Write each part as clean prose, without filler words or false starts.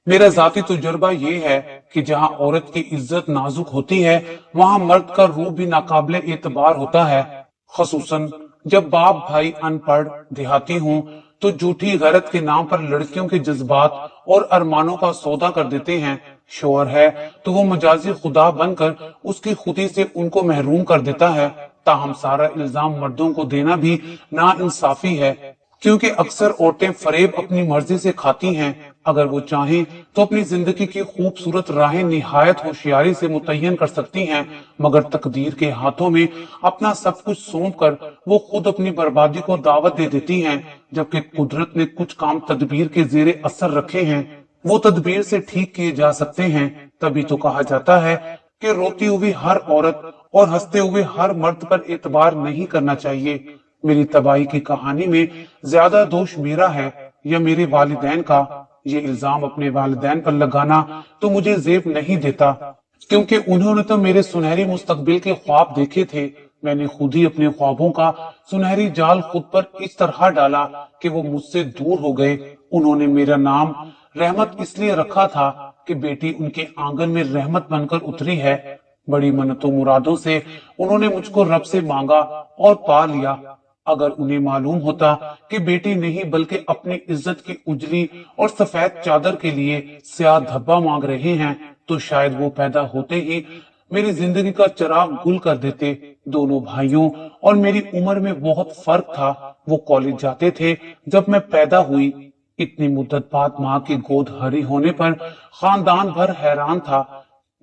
میرا ذاتی تجربہ یہ ہے کہ جہاں عورت کی عزت نازک ہوتی ہے وہاں مرد کا روح بھی ناقابل اعتبار ہوتا ہے، خصوصاً جب باپ بھائی ان پڑھ دیہاتی ہوں تو جھوٹی غیرت کے نام پر لڑکیوں کے جذبات اور ارمانوں کا سودا کر دیتے ہیں۔ شوہر ہے تو وہ مجازی خدا بن کر اس کی خودی سے ان کو محروم کر دیتا ہے، تاہم سارا الزام مردوں کو دینا بھی نا انصافی ہے، کیونکہ اکثر عورتیں فریب اپنی مرضی سے کھاتی ہیں۔ اگر وہ چاہیں تو اپنی زندگی کی خوبصورت راہیں نہایت ہوشیاری سے متعین کر سکتی ہیں، مگر تقدیر کے ہاتھوں میں اپنا سب کچھ سونپ کر وہ خود اپنی بربادی کو دعوت دے دیتی ہیں۔ جبکہ قدرت نے کچھ کام تدبیر کے زیر اثر رکھے ہیں، وہ تدبیر سے ٹھیک کیے جا سکتے ہیں۔ تبھی تو کہا جاتا ہے کہ روتی ہوئی ہر عورت اور ہنستے ہوئے ہر مرد پر اعتبار نہیں کرنا چاہیے۔ میری تباہی کی کہانی میں زیادہ دوش میرا ہے یا میرے والدین کا؟ یہ الزام اپنے والدین پر لگانا تو مجھے زیب نہیں دیتا، کیونکہ انہوں نے تو میرے سنہری مستقبل کے خواب دیکھے تھے۔ میں نے خود ہی اپنے خوابوں کا سنہری جال خود پر اس طرح ڈالا کہ وہ مجھ سے دور ہو گئے۔ انہوں نے میرا نام رحمت اس لیے رکھا تھا کہ بیٹی ان کے آنگن میں رحمت بن کر اتری ہے۔ بڑی منتوں مرادوں سے انہوں نے مجھ کو رب سے مانگا اور پا لیا۔ اگر انہیں معلوم ہوتا کہ بیٹی نہیں بلکہ اپنی عزت کی اجلی اور سفید چادر کے لیے سیاہ دھبا مانگ رہے ہیں تو شاید وہ پیدا ہوتے ہی میری زندگی کا چراغ گل کر دیتے۔ دونوں بھائیوں اور میری عمر میں بہت فرق تھا۔ وہ کالج جاتے تھے جب میں پیدا ہوئی۔ اتنی مدت بعد ماں کی گود ہری ہونے پر خاندان بھر حیران تھا،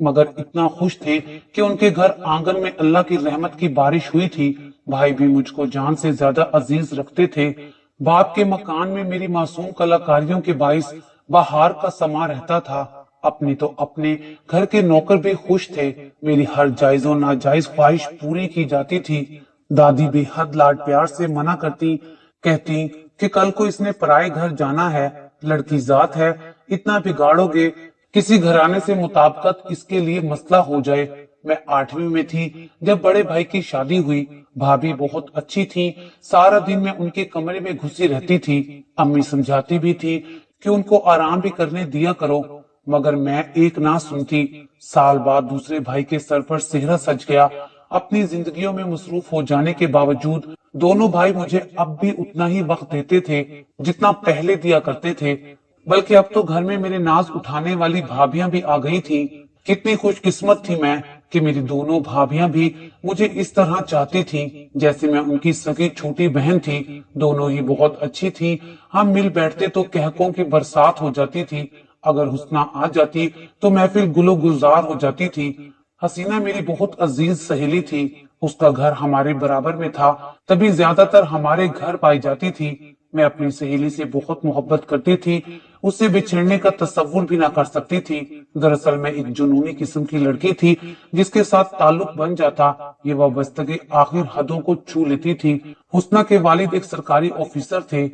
مگر اتنا خوش تھے کہ ان کے گھر آنگن میں اللہ کی رحمت کی بارش ہوئی تھی۔ بھائی بھی مجھ کو جان سے زیادہ عزیز رکھتے تھے۔ باپ کے مکان میں میری معصوم کلاکاریوں کے باعث بہار کا سما رہتا تھا۔ اپنی تو اپنے گھر کے نوکر بھی خوش تھے، میری ہر جائز و ناجائز خواہش پوری کی جاتی تھی۔ دادی بے حد لاڈ پیار سے منع کرتی، کہتی کہ کل کو اس نے پرائے گھر جانا ہے، لڑکی ذات ہے، اتنا بگاڑو گے کسی گھرانے سے مطابقت اس کے لیے مسئلہ ہو جائے۔ میں 8ویں میں تھی جب بڑے بھائی کی شادی ہوئی۔ بھابھی بہت اچھی تھی، سارا دن میں ان کے کمرے میں گھسی رہتی تھی۔ امی سمجھاتی بھی تھی کہ ان کو آرام بھی کرنے دیا کرو، مگر میں ایک نہ سنتی۔ سال بعد دوسرے بھائی کے سر پر سہرا سج گیا۔ اپنی زندگیوں میں مصروف ہو جانے کے باوجود دونوں بھائی مجھے اب بھی اتنا ہی وقت دیتے تھے جتنا پہلے دیا کرتے تھے، بلکہ اب تو گھر میں میرے ناز اٹھانے والی بھابیاں بھی آ گئی تھی۔ کتنی خوش قسمت تھی میں کہ میری دونوں بھابیاں بھی مجھے اس طرح چاہتی تھی جیسے میں ان کی سگی چھوٹی بہن تھی۔ دونوں ہی بہت اچھی تھی، ہم مل بیٹھتے تو کہکوں کی برسات ہو جاتی تھی۔ اگر حسنہ آ جاتی تو محفل گلو گلزار ہو جاتی تھی۔ حسینہ میری بہت عزیز سہیلی تھی، اس کا گھر ہمارے برابر میں تھا، تبھی زیادہ تر ہمارے گھر پائی جاتی تھی۔ میں اپنی سہیلی سے بہت محبت کرتی تھی، اس سے بچھڑنے کا تصور بھی نہ کر سکتی تھی۔ دراصل میں ایک جنونی قسم کی لڑکی تھی جس کے ساتھ تعلق بن جاتا یہ وابستگی آخر حدوں کو چھو لیتی تھی۔ حسنہ کے والد ایک سرکاری آفیسر تھے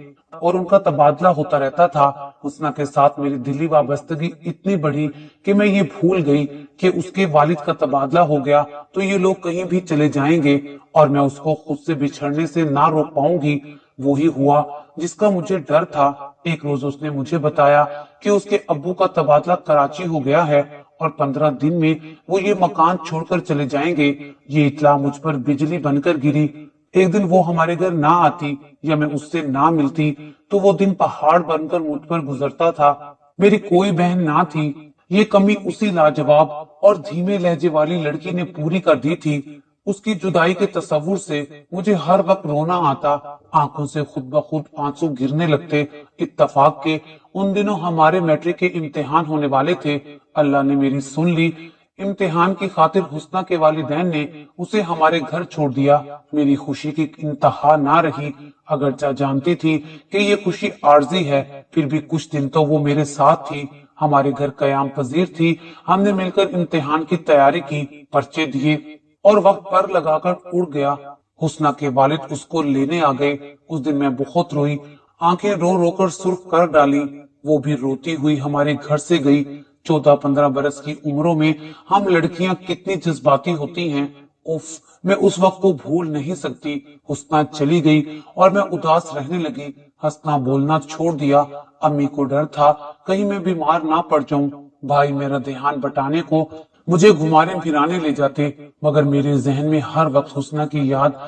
اور ان کا تبادلہ ہوتا رہتا تھا۔ حسنہ کے ساتھ میری دلی وابستگی اتنی بڑھی کہ میں یہ بھول گئی کہ اس کے والد کا تبادلہ ہو گیا تو یہ لوگ کہیں بھی چلے جائیں گے اور میں اس کو خود سے بچھڑنے سے نہ روک پاؤں گی۔ وہی ہوا جس کا مجھے ڈر تھا۔ ایک روز اس نے مجھے بتایا کہ اس کے ابو کا تبادلہ کراچی ہو گیا ہے اور 15 دن میں وہ یہ مکان چھوڑ کر چلے جائیں گے۔ یہ اطلاع مجھ پر بجلی بن کر گری۔ ایک دن وہ ہمارے گھر نہ آتی یا میں اس سے نہ ملتی تو وہ دن پہاڑ بن کر مجھ پر گزرتا تھا۔ میری کوئی بہن نہ تھی، یہ کمی اسی لاجواب اور دھیمے لہجے والی لڑکی نے پوری کر دی تھی۔ اس کی جدائی کے تصور سے مجھے ہر وقت رونا آتا، آنکھوں سے خود بخود آنسو گرنے لگتے۔ اتفاق کے ان دنوں ہمارے میٹرک کے امتحان ہونے والے تھے۔ اللہ نے میری سن لی۔ امتحان کی خاطر حسنہ کے والدین نے اسے ہمارے گھر چھوڑ دیا۔ میری خوشی کی انتہا نہ رہی، اگرچہ جانتی تھی کہ یہ خوشی عارضی ہے، پھر بھی کچھ دن تو وہ میرے ساتھ تھی، ہمارے گھر قیام پذیر تھی۔ ہم نے مل کر امتحان کی تیاری کی، پرچے دیے اور وقت پر لگا کر اڑ گیا۔ حسنہ کے والد اس کو لینے آ گئے۔ اس دن میں بہت روئی، آنکھیں رو رو کر سرخ کر ڈالی۔ وہ بھی روتی ہوئی ہمارے گھر سے گئی۔ 14-15 برس کی عمروں میں ہم لڑکیاں کتنی جذباتی ہوتی ہیں، उफ, मैं उस वक्त को भूल नहीं सकती। हुस्ना चली गई और मैं उदास रहने लगी। हंसना बोलना छोड़ दिया। अम्मी को डर था कहीं मैं बीमार ना पड़ जाऊं। भाई मेरा ध्यान बटाने को मुझे घुमाने फिराने ले जाते, मगर मेरे जहन में हर वक्त हुस्ना की याद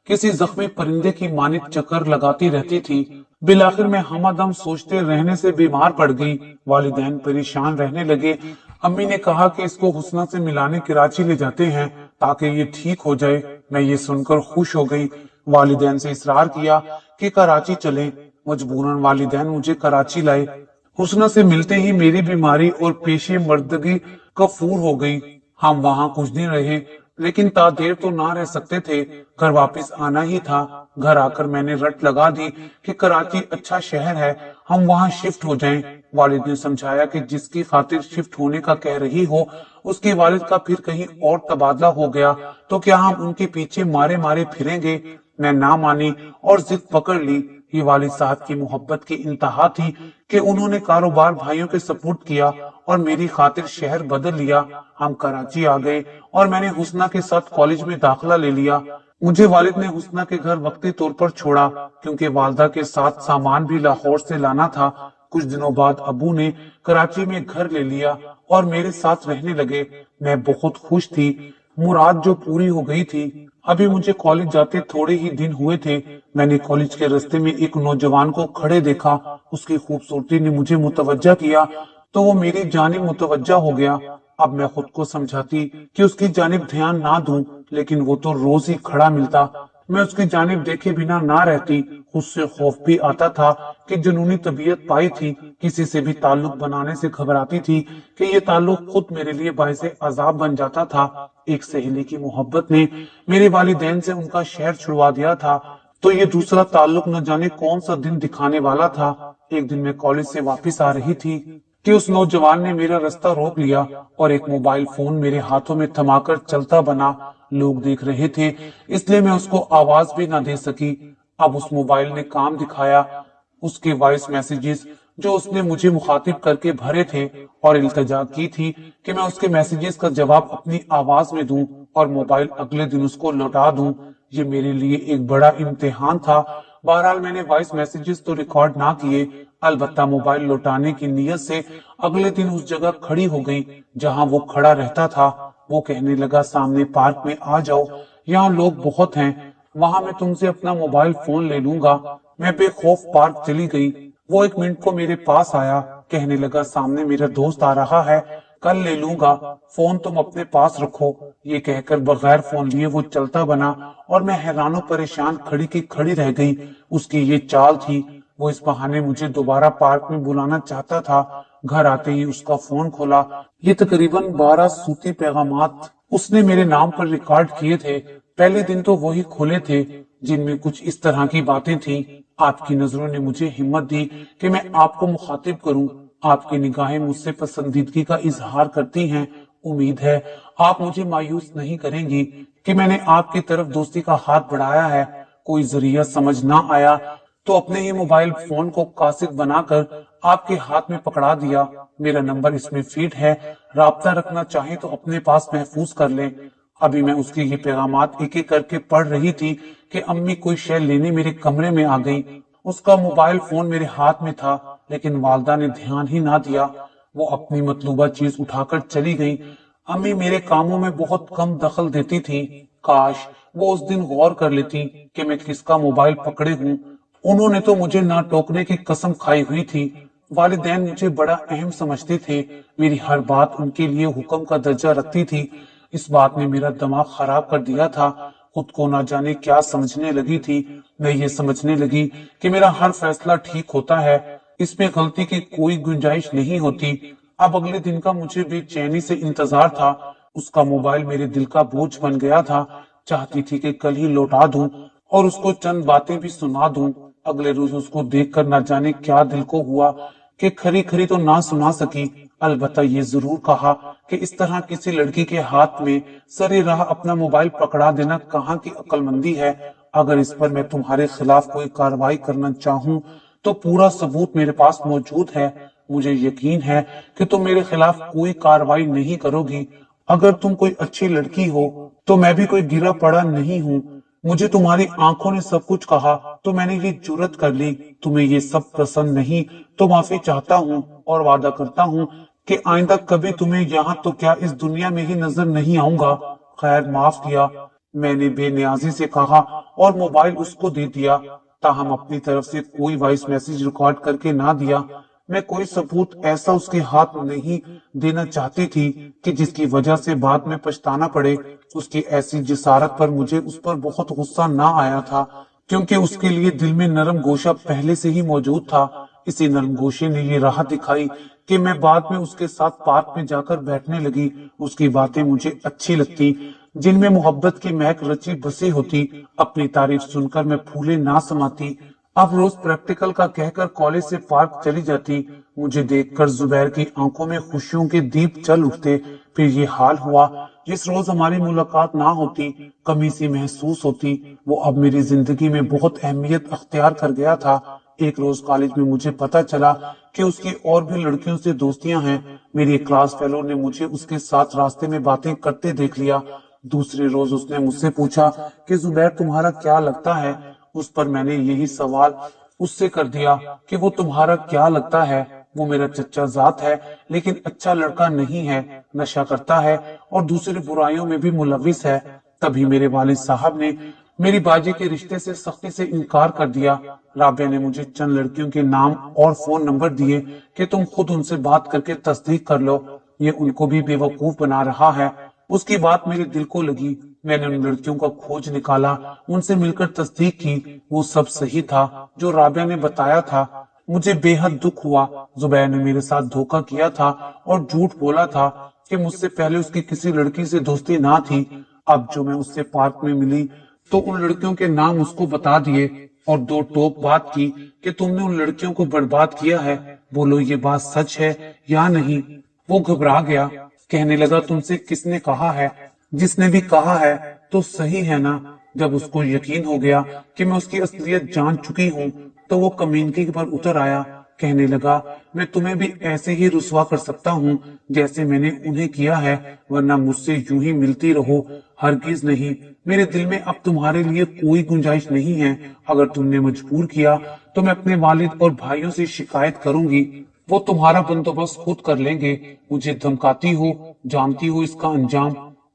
किसी जख्मी परिंदे की मानित चक्कर लगाती रहती थी। बिलाखिर मैं हमदम सोचते रहने से बीमार पड़ गई। वालिदैन परेशान रहने लगे। अम्मी ने कहा कि इसको हुस्ना से मिलाने कराची ले जाते हैं ताकि ये ठीक हो जाए। मैं ये सुनकर खुश हो गई। वालिदैन से इसरार किया कि कराची चलें। मजबूरन वालिदैन मुझे कराची लाए। हुस्ना से मिलते ही मेरी बीमारी और पेशे मर्दगी कफूर हो गई। हम वहां कुछ दिन रहे, लेकिन देर तो ना रह सकते थे। घर वापस आना ही था। घर आकर मैंने रट लगा दी कि कराची अच्छा शहर है, हम वहां शिफ्ट हो जाएं। वालिद ने समझाया कि जिसकी खातिर शिफ्ट होने का कह रही हो, उसके वालिद का फिर कहीं और तबादला हो गया तो क्या हम उनके पीछे मारे मारे फिरेंगे। मैं ना मानी और जिद पकड़ ली। ये वालिद साहब की मोहब्बत की इंतहा थी कि उन्होंने कारोबार भाइयों के सपुर्द किया और मेरी खातिर शहर बदल लिया। हम कराची आ गए और मैंने हुस्ना के साथ कॉलेज में दाखिला ले लिया। मुझे वालिद ने हुस्ना के घर वक्ती तौर पर छोड़ा क्योंकि वालदा के साथ सामान भी लाहौर से लाना था। कुछ दिनों बाद अबू ने कराची में घर ले लिया और मेरे साथ रहने लगे। मैं बहुत खुश थी। मुराद जो पूरी हो गई थी। अभी मुझे कॉलेज जाते थोड़े ही दिन हुए थे। मैंने कॉलेज के रास्ते में एक नौजवान को खड़े देखा। उसकी खूबसूरती ने मुझे मुतवज्जा किया तो वो मेरी जानिब मुतवज्जा हो गया। अब मैं खुद को समझाती कि उसकी जानिब ध्यान ना दूं, लेकिन वो तो रोज ही खड़ा मिलता। मैं उसकी जानिब देखे बिना ना रहती। खुद से खौफ भी आता था कि जुनूनी तबीयत पाई थी। किसी से भी ताल्लुक बनाने से घबराती थी कि ये ताल्लुक खुद मेरे लिए बाइसे अजाब बन जाता था। एक सहेली की मोहब्बत ने मेरे वालिदैन से उनका शहर छुड़वा दिया था, तो ये दूसरा ताल्लुक न जाने कौन सा दिन दिखाने वाला था। एक दिन मैं कॉलेज से वापस आ रही थी कि उस नौजवान ने मेरा रास्ता रोक लिया और एक मोबाइल फोन मेरे हाथों में थमाकर चलता बना। लोग देख रहे थे, इसलिए मैं उसको आवाज भी ना दे सकी। अब उस मोबाइल ने काम दिखाया। उसके वॉइस मैसेजेस जो उसने मुझे मुखातिब करके भरे थे और इल्तजा की थी कि मैं उसके मैसेजेस का जवाब अपनी आवाज में दूं और मोबाइल अगले दिन उसको लौटा दूं। ये मेरे लिए एक बड़ा इम्तिहान था। बहरहाल मैंने वॉइस मैसेजेस तो रिकॉर्ड ना किए, अलबत्ता मोबाइल लौटाने की नीयत से अगले दिन उस जगह खड़ी हो गई जहां वो खड़ा रहता था। वो कहने लगा, सामने पार्क में आ जाओ, यहाँ लोग बहुत हैं, वहां मैं तुमसे अपना मोबाइल फोन ले लूंगा। मैं बेखौफ पार्क चली गई। वो 1 मिनट को मेरे पास आया, कहने लगा, सामने मेरा दोस्त आ रहा है, कल ले लूंगा, फोन तुम अपने पास रखो। ये कहकर बगैर फोन लिए वो चलता बना और मैं हैरानो परेशान खड़ी की खड़ी रह गई। उसकी ये चाल थी। वो इस बहाने मुझे दोबारा पार्क में बुलाना चाहता था। घर आते ही उसका फोन खोला। ये तकरीबन 12 सूती पैगामात उसने मेरे नाम पर रिकॉर्ड किए थे। पहले दिन तो वही खुले थे, जिनमें कुछ इस तरह की बातें थी। आपकी नजरों ने मुझे हिम्मत दी कि मैं आपको मुखातिब करूं। आपकी निगाहें मुझसे पसंदीदगी का इजहार करती हैं। उम्मीद है आप मुझे मायूस नहीं करेंगी कि मैंने आपकी तरफ दोस्ती का हाथ बढ़ाया है। कोई जरिया समझ ना आया तो अपने ही मोबाइल फोन को कासिद बनाकर आपके हाथ में पकड़ा दिया। मेरा नंबर इसमें फीड है, राब्ता रखना चाहे तो अपने पास महफूज कर लें। अभी मैं उसके ये पैगामात एक एक करके पढ़ रही थी कि अम्मी कोई शय लेने मेरे कमरे में आ गई। उसका मोबाइल फोन मेरे हाथ में था, लेकिन वालदा ने ध्यान ही ना दिया। वो अपनी मतलूबा चीज उठाकर चली गई। अम्मी मेरे कामों में बहुत कम दखल देती थी। काश वो उस दिन गौर कर लेती कि मैं किसका मोबाइल पकड़े हूँ। उन्होंने तो मुझे ना टोकने की कसम खाई हुई थी। वालिदैन मुझे बड़ा अहम समझते थे। मेरी हर बात उनके लिए हुक्म का दर्जा रखती थी। इस बात ने मेरा दिमाग खराब कर दिया था। खुद को ना जाने क्या समझने लगी थी। मैं ये समझने लगी कि मेरा हर फैसला ठीक होता है, इसमें गलती की कोई गुंजाइश नहीं होती। अब अगले दिन का मुझे बेचैनी से इंतजार था। उसका मोबाइल मेरे दिल का बोझ बन गया था। चाहती थी कि कल ही लौटा दूं और उसको चंद बातें भी सुना दूं। अगले रोज उसको देखकर ना जाने क्या दिल को हुआ कि खरी खरी तो ना सुना सकी, अलबत्ता ये जरूर कहा कि इस तरह किसी लड़की के हाथ में सरे राह अपना मोबाइल पकड़ा देना कहाँ की अक्लमंदी है। अगर इस पर मैं तुम्हारे खिलाफ कोई कार्रवाई करना चाहूँ तो पूरा सबूत मेरे पास मौजूद है। मुझे यकीन है कि तुम मेरे खिलाफ कोई कार्रवाई नहीं करोगी। अगर तुम कोई अच्छी लड़की हो तो मैं भी कोई गिरा पड़ा नहीं हूँ। मुझे तुम्हारी आंखों ने सब कुछ कहा तो मैंने ये जुर्रत कर ली। तुम्हें ये सब पसंद नहीं तो माफी चाहता हूँ और वादा करता हूँ कि आइंदा कभी तुम्हें यहाँ तो क्या इस दुनिया में ही नजर नहीं आऊंगा। खैर माफ किया, मैंने बेनियाजी से कहा और मोबाइल उसको दे दिया। ताहम अपनी तरफ से कोई वॉइस मैसेज रिकॉर्ड करके ना दिया। मैं कोई सबूत ऐसा उसके हाथ नहीं देना चाहती थी कि जिसकी वजह से बाद में पछताना पड़े। उसकी ऐसी जिसारत पर मुझे उस पर बहुत गुस्सा ना आया था, क्योंकि उसके लिए दिल में नरम गोशा पहले से ही मौजूद था। इसी नरम गोशे ने ये राह दिखाई कि मैं बाद में उसके साथ पार्क में जाकर बैठने लगी। उसकी बातें मुझे अच्छी लगती, जिनमें मोहब्बत की महक रची बसी होती। अपनी तारीफ सुनकर मैं फूले ना समाती। अब रोज प्रैक्टिकल का कहकर कॉलेज से पार्क चली जाती। मुझे देखकर जुबैर की आंखों में खुशियों के दीप जल उठते। फिर ये हाल हुआ, जिस रोज हमारी मुलाकात ना होती, कमी सी महसूस होती, वो अब मेरी जिंदगी में बहुत अहमियत अख्तियार कर गया था। एक रोज कॉलेज में मुझे पता चला कि उसकी और भी लड़कियों से दोस्तियां हैं। मेरी क्लास फेलो ने मुझे उसके साथ रास्ते में बातें करते देख लिया। दूसरे रोज उसने मुझसे पूछा कि जुबैर तुम्हारा क्या लगता है। उस पर मैंने यही सवाल उससे कर दिया कि वो तुम्हारा क्या लगता है। वो मेरा चच्चा जात है, लेकिन अच्छा लड़का नहीं है, नशा करता है और दूसरी बुराइयों में भी मुलविस है। तभी मेरे वालिद साहब ने मेरी बाजी के रिश्ते से सख्ती से इनकार कर दिया। राबिया ने मुझे चंद लड़कियों के नाम और फोन नंबर दिए कि तुम खुद उनसे बात करके तस्दीक कर लो, ये उनको भी बेवकूफ बना रहा है। उसकी बात मेरे दिल को लगी। मैंने उन लड़कियों का खोज निकाला, उनसे मिलकर तस्दीक की। वो सब सही था जो राबिया ने बताया था। मुझे बेहद दुख हुआ। जुबैर ने मेरे साथ धोखा किया था और झूठ बोला था कि मुझसे पहले उसकी किसी लड़की से दोस्ती ना थी। अब जो मैं उससे पार्क में मिली तो उन लड़कियों के नाम उसको बता दिए और दो टोक बात की कि तुमने उन लड़कियों को बर्बाद किया है, बोलो ये बात सच है या नहीं। वो घबरा गया, कहने लगा तुमसे किसने कहा है? जिसने भी कहा है तो सही है ना। जब उसको यकीन हो गया कि मैं उसकी असलियत जान चुकी हूँ तो वो कमीनगी पर उतर आया। कहने लगा मैं तुम्हें भी ऐसे ही रुसवा कर सकता हूँ जैसे मैंने उन्हें किया है, वरना मुझसे यूं ही मिलती रहो। हरगिज नहीं, मेरे दिल में अब तुम्हारे लिए कोई गुंजाइश नहीं है। अगर तुमने मजबूर किया तो मैं अपने वालिद और भाइयों से शिकायत करूंगी। वो तुम्हारा बंदोबस्त खुद कर लेंगे। मुझे धमकाती हो, जानती हो इसका अंजाम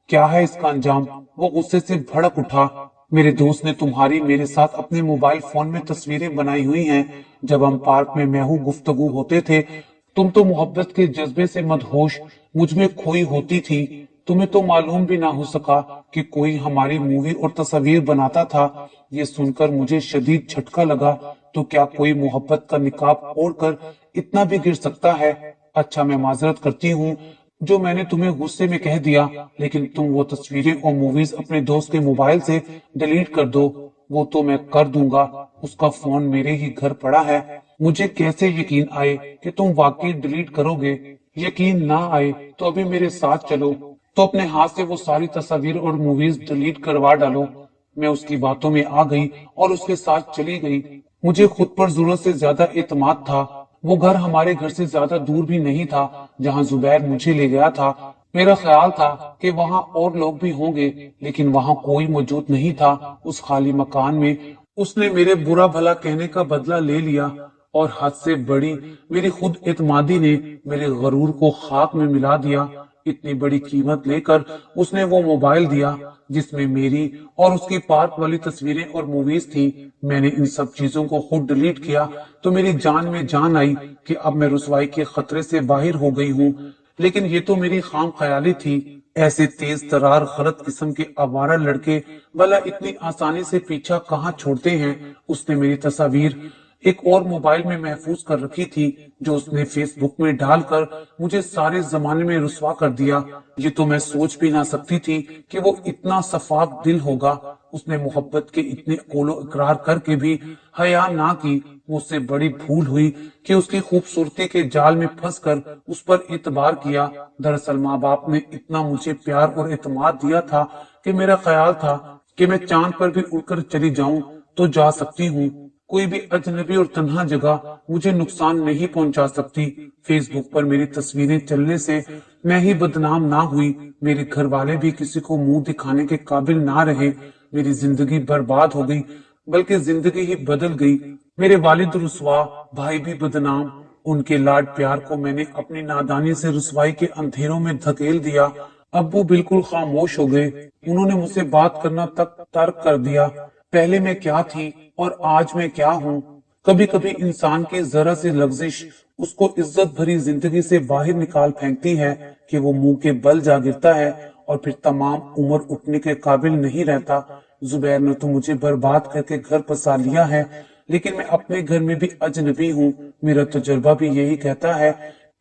क्या है? इसका अंजाम? वो गुस्से से भड़क उठा। मेरे दोस्त ने तुम्हारी मेरे साथ अपने मोबाइल फोन में तस्वीरें बनाई हुई हैं। जब हम पार्क में महू गुफ्तगू होते थे, तुम तो मोहब्बत के जज्बे से मदहोश मुझ में खोई होती थी। तुम्हें तो मालूम भी ना हो सका कि कोई हमारी मूवी और तस्वीर बनाता था। ये सुनकर मुझे शदीद झटका लगा। तो क्या कोई मोहब्बत का निकाब ओढ़कर इतना भी गिर सकता है? अच्छा, मैं माजरत करती हूँ जो मैंने तुम्हें गुस्से में कह दिया, लेकिन तुम वो तस्वीरें और मूवीज अपने दोस्त के मोबाइल से डिलीट कर दो। वो तो मैं कर दूंगा, उसका फोन मेरे ही घर पड़ा है। मुझे कैसे यकीन आए कि तुम वाकई डिलीट करोगे? यकीन ना आए तो अभी मेरे साथ चलो, तो अपने हाथ से वो सारी तस्वीर और मूवीज डिलीट करवा डालो। मैं उसकी बातों में आ गई और उसके साथ चली गई। मुझे खुद पर जरूरत से ज्यादा एतमाद था। वो घर हमारे घर से ज्यादा दूर भी नहीं था जहाँ जुबैर मुझे ले गया था। मेरा ख्याल था कि वहाँ और लोग भी होंगे, लेकिन वहाँ कोई मौजूद नहीं था। उस खाली मकान में उसने मेरे बुरा भला कहने का बदला ले लिया और हद से बड़ी मेरी खुद एतमादी ने मेरे गरूर को खाक में मिला दिया। इतनी बड़ी कीमत लेकर उसने वो मोबाइल दिया जिसमें मेरी और उसकी पार्क वाली तस्वीरें और मूवीज थी। मैंने इन सब चीजों को खुद डिलीट किया तो मेरी जान में जान आई कि अब मैं रुसवाई के खतरे से बाहर हो गई हूँ। लेकिन ये तो मेरी खाम ख्याली थी। ऐसे तेज तरार गलत किस्म के आवारा लड़के भला इतनी आसानी से पीछा कहाँ छोड़ते हैं। उसने मेरी तस्वीर एक और मोबाइल में महफूज कर रखी थी जो उसने फेसबुक में डालकर मुझे सारे जमाने में रुसवा कर दिया। ये तो मैं सोच भी ना सकती थी कि वो इतना सफाक दिल होगा। उसने मोहब्बत के इतने कोलो इकरार करके भी हया ना की। मुझसे बड़ी भूल हुई कि उसकी खूबसूरती के जाल में फंसकर उस पर एतबार किया। दरअसल माँ बाप ने इतना मुझे प्यार और एतमाद दिया था कि मेरा ख्याल था कि मैं चांद पर भी उड़कर चली जाऊं तो जा सकती हूँ। कोई भी अजनबी और तन्हा जगह मुझे नुकसान नहीं पहुंचा सकती। फेसबुक पर मेरी तस्वीरें चलने से मैं ही बदनाम ना हुई, मेरे घर वाले भी किसी को मुंह दिखाने के काबिल ना रहे। मेरी जिंदगी बर्बाद हो गई, बल्कि जिंदगी ही बदल गई। मेरे वालिद रुसवा, भाई भी बदनाम। उनके लाड प्यार को मैंने अपनी नादानी से रुसवाई के अंधेरों में धकेल दिया। अब्बू बिल्कुल खामोश हो गए। उन्होंने मुझसे बात करना तक तर्क कर दिया। पहले मैं क्या थी और आज मैं क्या हूँ। कभी कभी इंसान की जरा सी लफ्जिश उसको इज्जत भरी जिंदगी से बाहर निकाल फेंकती है कि वो मुंह के बल जा गिरता है और फिर तमाम उम्र उठने के काबिल नहीं रहता। जुबैर ने तो मुझे बर्बाद करके घर बसा लिया है, लेकिन मैं अपने घर में भी अजनबी हूँ। मेरा तजुर्बा भी यही कहता है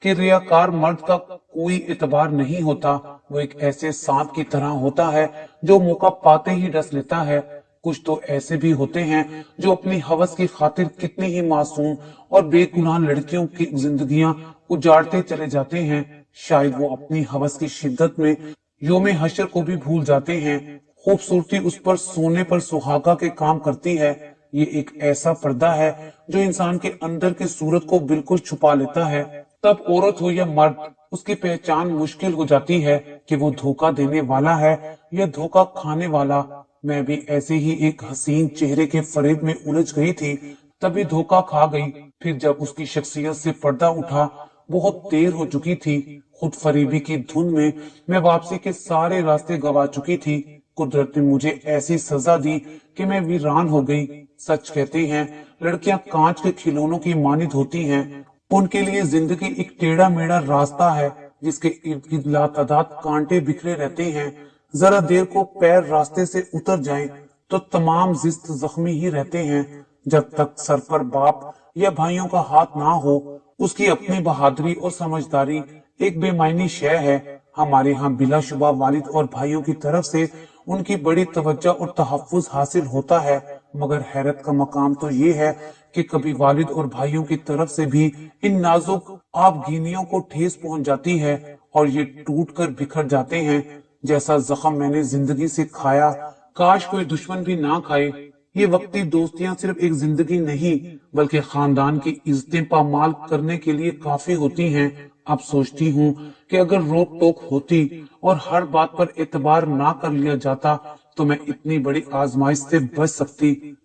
कि रियाकार मर्द का कोई एतबार नहीं होता। वो एक ऐसे सांप की तरह होता है जो मौका पाते ही डस लेता है। कुछ तो ऐसे भी होते हैं जो अपनी हवस की खातिर कितनी ही मासूम और बेगुनाह लड़कियों की जिंदगियां उजाड़ते चले जाते हैं। शायद वो अपनी हवस की शिद्दत में योम हशर को भी भूल जाते हैं। खूबसूरती उस पर सोने पर सुहागा के काम करती है। ये एक ऐसा पर्दा है जो इंसान के अंदर की सूरत को बिल्कुल छुपा लेता है। तब औरत हो या मर्द, उसकी पहचान मुश्किल हो जाती है कि वो धोखा देने वाला है या धोखा खाने वाला। मैं भी ऐसे ही एक हसीन चेहरे के फरेब में उलझ गई थी, तभी धोखा खा गई। फिर जब उसकी शख्सियत से पर्दा उठा, बहुत देर हो चुकी थी। खुद फरेबी की धुन में मैं वापसी के सारे रास्ते गवा चुकी थी। कुदरत ने मुझे ऐसी सजा दी कि मैं वीरान हो गई। सच कहते हैं, लड़कियां कांच के खिलौनों की मानित होती हैं। उनके लिए जिंदगी एक टेढ़ा मेढ़ा रास्ता है जिसके इर्द गिर्द लातादाद कांटे बिखरे रहते हैं। जरा देर को पैर रास्ते से उतर जाएं तो तमाम जिस्त जख्मी ही रहते हैं। जब तक सर पर बाप या भाइयों का हाथ ना हो, उसकी अपनी बहादुरी और समझदारी एक बेमायनी शय है। हमारे यहाँ बिलाशुबा वालिद और भाइयों की तरफ से उनकी बड़ी तवज्जो और तहफ्फुज हासिल होता है, मगर हैरत का मकाम तो ये है कि कभी वालिद और भाइयों की तरफ से भी इन नाजुक आपगीनियों को ठेस पहुंच जाती है और ये टूट कर बिखर जाते हैं। जैसा जख्म मैंने जिंदगी से खाया, काश कोई दुश्मन भी ना खाए। ये वक्ती दोस्तियां सिर्फ एक जिंदगी नहीं, बल्कि खानदान की इज्जतें पामाल करने के लिए काफी होती हैं। अब सोचती हूँ कि अगर रोक टोक होती और हर बात पर एतबार ना कर लिया जाता तो मैं इतनी बड़ी आजमाइश से बच सकती।